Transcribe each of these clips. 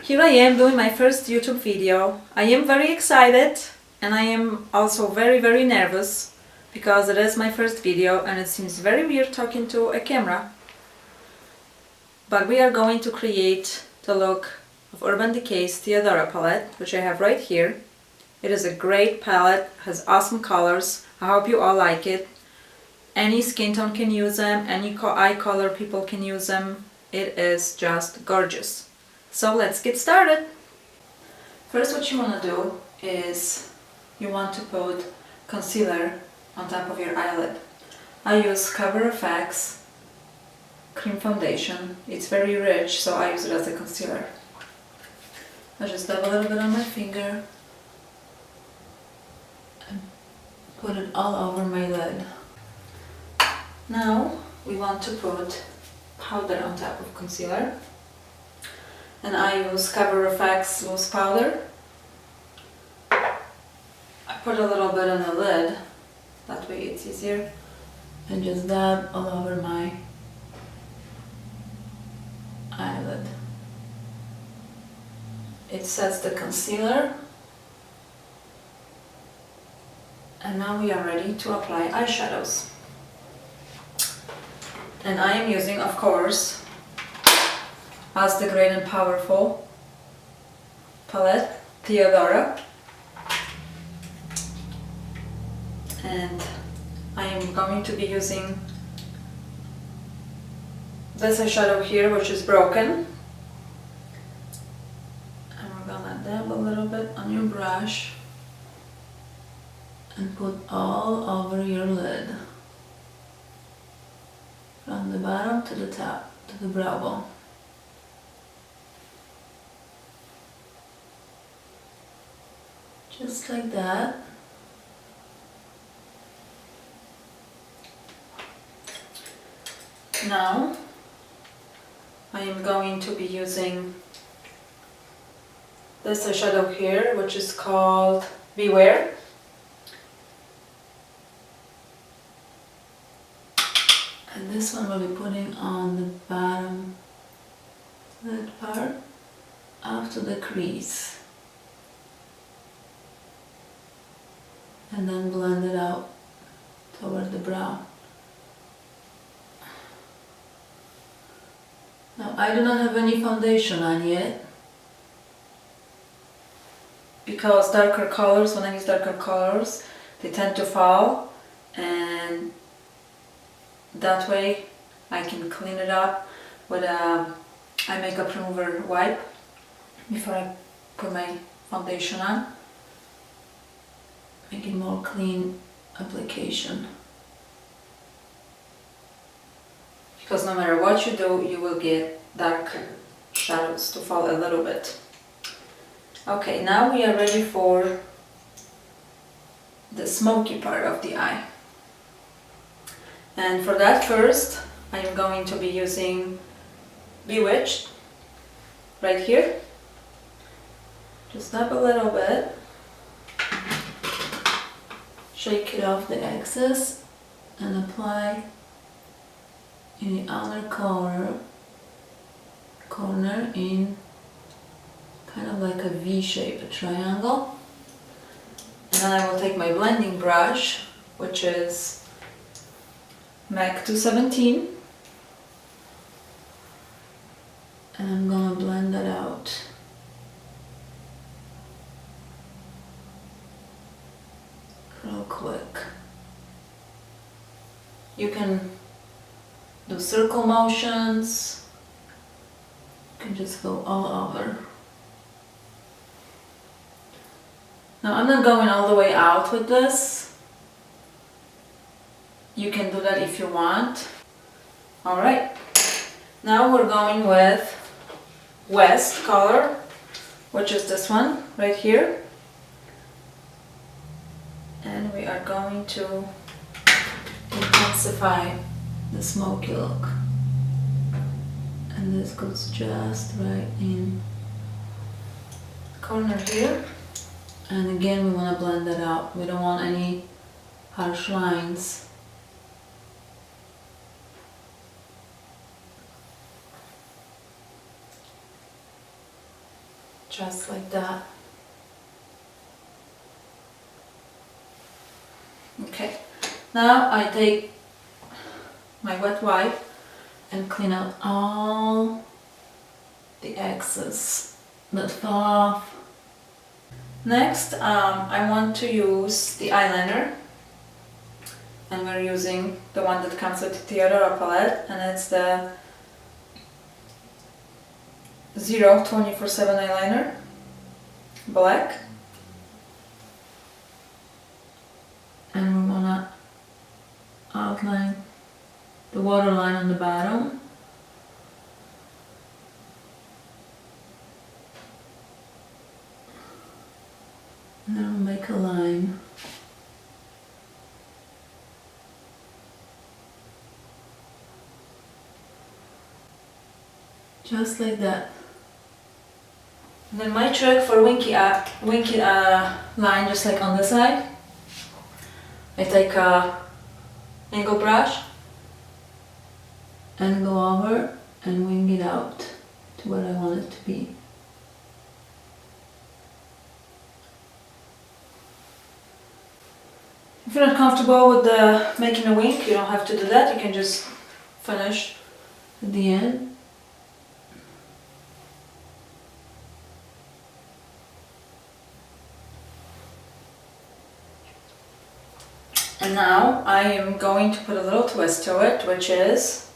Here I am doing my first YouTube video. I am very excited and I am also very nervous because it is my first video and it seems very weird talking to a camera. But we are going to create the look of Urban Decay's Theodora palette, which I have right here. It is a great palette, has awesome colors. I hope you all like it. Any skin tone can use them, any eye color people can use them. It is just gorgeous. So let's get started. First, what you want to do is you want to put concealer on top of your eyelid. I use Cover FX cream foundation. It's very rich, so I use it as a concealer. I just dab a little bit on my finger and put it all over my lid. Now we want to put powder on top of concealer, and I use Cover FX loose powder. I put a little bit on the lid, that way it's easier, and just dab all over my eyelid. It sets the concealer, and now we are ready to apply eyeshadows. And I am using, of course, as the Great and Powerful palette, Theodora. And I am going to be using this eyeshadow here, which is Broken. And we're gonna dab a little bit on your brush and put all over your lid. From the bottom to the top, to the brow bone. Just like that. Now, I am going to be using this eyeshadow here, which is called Beware. And this one we'll be putting on the bottom lid part after the crease. And then blend it out toward the brow. Now I do not have any foundation on yet, because darker colors, when I use darker colors, they tend to fall, and that way I can clean it up with a eye makeup remover wipe before I put my foundation on. Make it more clean application. Because no matter what you do, you will get dark shadows to fall a little bit. Okay, now we are ready for the smoky part of the eye. And for that, first I am going to be using Bewitched right here. Just dab a little bit, shake it off the excess, and apply in the outer corner in kind of like a V shape, a triangle. And then I will take my blending brush, which is MAC 217, and I'm gonna blend that out. Real quick. You can do circle motions, you can just go all over. Now I'm not going all the way out with this. You can do that if you want. Alright, now we're going with West color, which is this one right here. And we are going to intensify the smoky look. And this goes just right in the corner here. And again, we want to blend that out. We don't want any harsh lines. just like that. Okay, now I take my wet wipe and clean out all the excess that fell off. Next, I want to use the eyeliner, and we're using the one that comes with the Theodora palette, and it's the 24/7 eyeliner, black. And we want to outline the waterline on the bottom. And then we'll make a line. Just like that. And then my trick for winky line, just like on the side, I take a angle brush and go over and wing it out to what I want it to be. If you're not comfortable with making a wing, you don't have to do that. You can just finish at the end. And now I am going to put a little twist to it, which is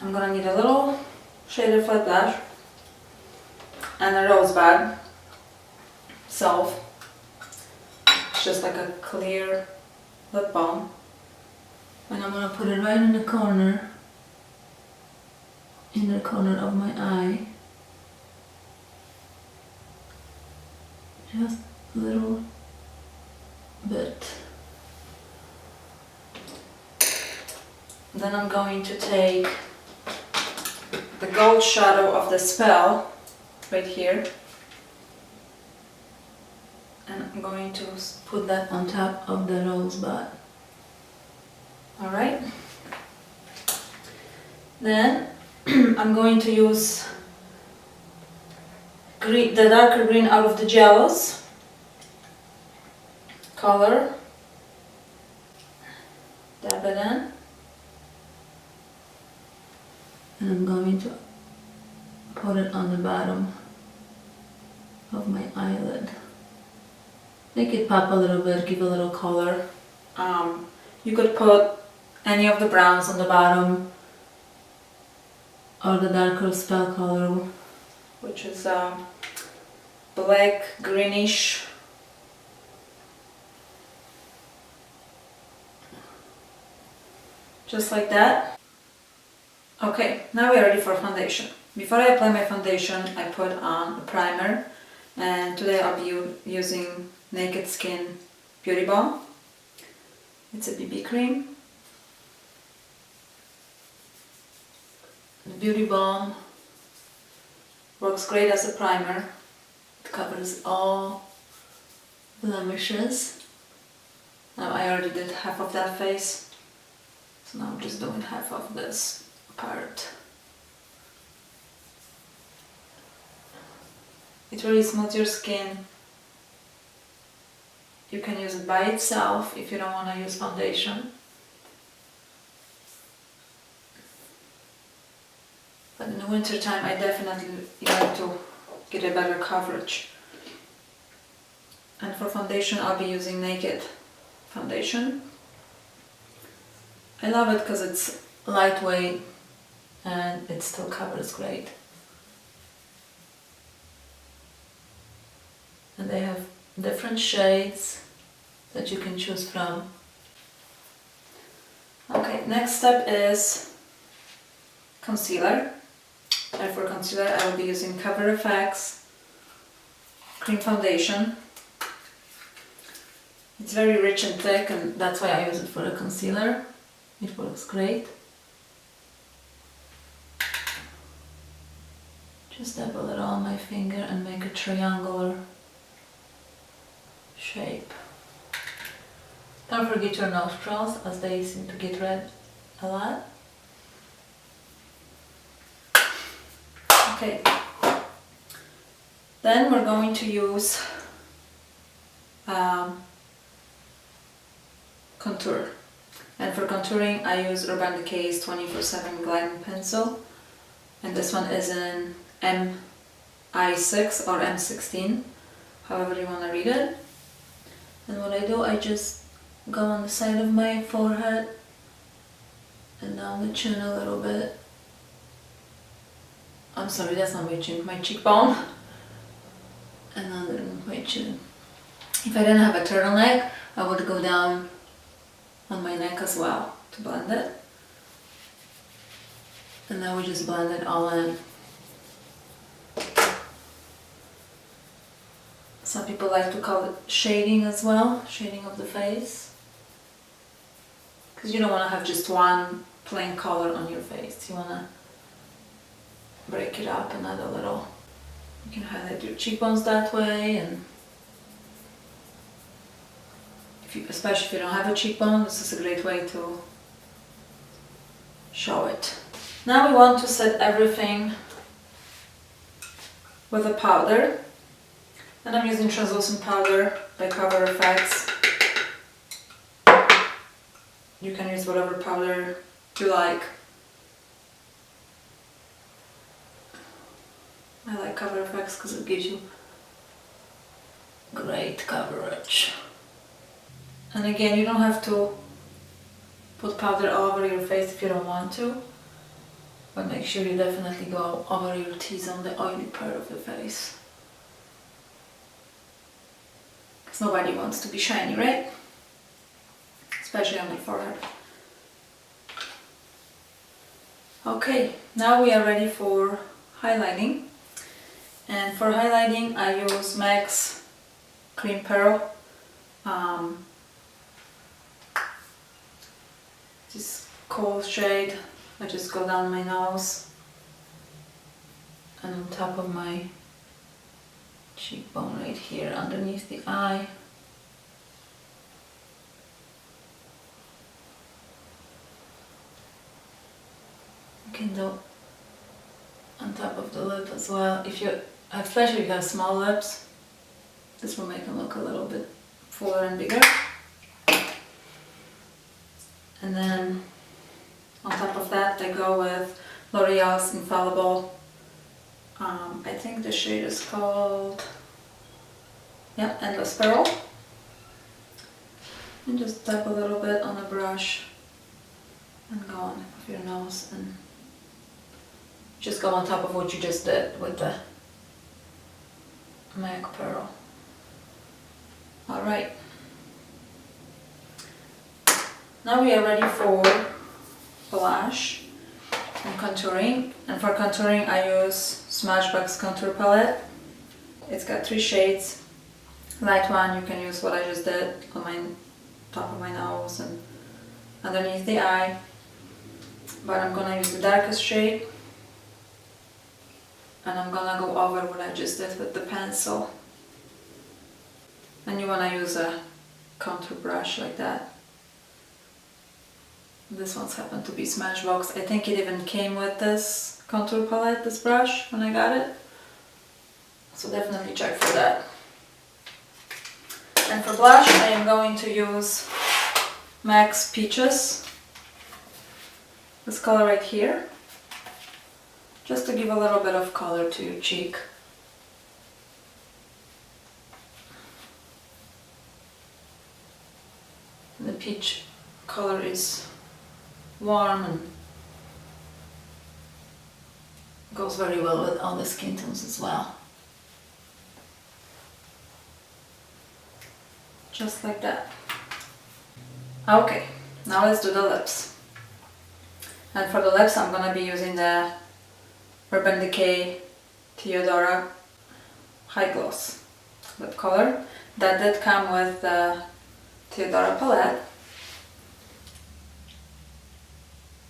I'm gonna need a little shaded flat blush and a rosebud self. It's just like a clear lip balm. And I'm gonna put it right in the corner of my eye. Just a little bit. Then I'm going to take the gold shadow of the spell right here, and I'm going to put that on top of the rosebud. Alright. Then I'm going to use the darker green out of the Jellos color, dab it in, and I'm going to put it on the bottom of my eyelid. Make it pop a little bit, give a little color. You could put any of the browns on the bottom or the darker spell color, which is black, greenish. Just like that. Okay, now we're ready for foundation. Before I apply my foundation, I put on a primer, and today I'll be using Naked Skin Beauty Balm. It's a BB cream. The Beauty Balm works great as a primer. It covers all blemishes. Now I already did half of that face. So now I'm just doing half of this part. It really smooths your skin. You can use it by itself if you don't want to use foundation. But in the winter time, I definitely like to get a better coverage. And for foundation, I'll be using Naked foundation. I love it because it's lightweight and it still covers great. And they have different shades that you can choose from. Okay, next step is concealer. And for concealer I will be using Cover FX Cream Foundation. It's very rich and thick, and that's why I use it for a concealer. It works great. Just dab a little on my finger and make a triangular shape. Don't forget your nostrils, as they seem to get red a lot. Okay. Then we're going to use contour. And for contouring I use Urban Decay's 24/7 gliding pencil. And this one is in MI6 or M16, however you want to read it. And what I do, I just go on the side of my forehead and down the chin a little bit. I'm sorry, that's not my chin, my cheekbone. And under my chin. If I didn't have a turtleneck, I would go down on my neck as well to blend it. And now we just blend it all in. Some people like to call it shading as well, shading of the face. Because you don't want to have just one plain color on your face. You want to break it up and add a little. You can highlight your cheekbones that way, and especially if you don't have a cheekbone, this is a great way to show it. Now we want to set everything with a powder, and I'm using translucent powder by Cover FX. You can use whatever powder you like. I like Cover FX because it gives you great coverage. And again, you don't have to put powder all over your face if you don't want to, but make sure you definitely go over your T-zone, the oily part of the face. Because nobody wants to be shiny, right? Especially on the forehead. Okay, now we are ready for highlighting. And for highlighting I use MAC's Cream Pearl. This cool shade. I just go down my nose and on top of my cheekbone right here underneath the eye. You can do on top of the lip as well. Especially if you have small lips, this will make them look a little bit fuller and bigger. And then on top of that I go with L'Oreal's Infallible, I think the shade is called, yeah, Endless Pearl. And just tap a little bit on a brush and go on top of your nose and just go on top of what you just did with the MAC Pearl. Alright. Now we are ready for blush and contouring. And for contouring I use Smashbox Contour Palette. It's got 3 shades. Light one, you can use what I just did on my top of my nose and underneath the eye. But I'm gonna use the darkest shade. And I'm gonna go over what I just did with the pencil. And you wanna use a contour brush like that. This one's happened to be Smashbox. I think it even came with this contour palette, this brush, when I got it. So definitely check for that. And for blush I am going to use MAC's Peaches. This color right here. Just to give a little bit of color to your cheek. The peach color is warm and goes very well with all the skin tones as well. Just like that. Okay, now let's do the lips. And for the lips I'm gonna be using the Urban Decay Theodora High Gloss lip color. That did come with the Theodora palette.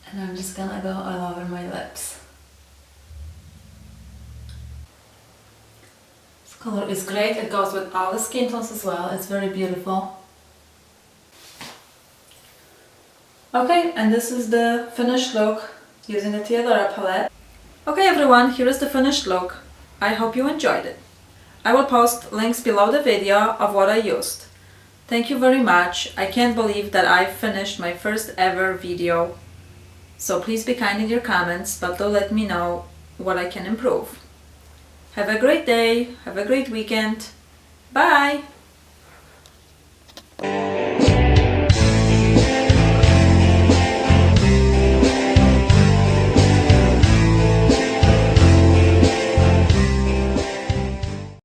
And I'm just gonna go all over my lips. This color is great, it goes with all the skin tones as well, it's very beautiful. Okay, and this is the finished look using the Theodora palette. Okay everyone, here is the finished look. I hope you enjoyed it. I will post links below the video of what I used. Thank you very much. I can't believe that I finished my first ever video. So please be kind in your comments, but do let me know what I can improve. Have a great day, have a great weekend. Bye!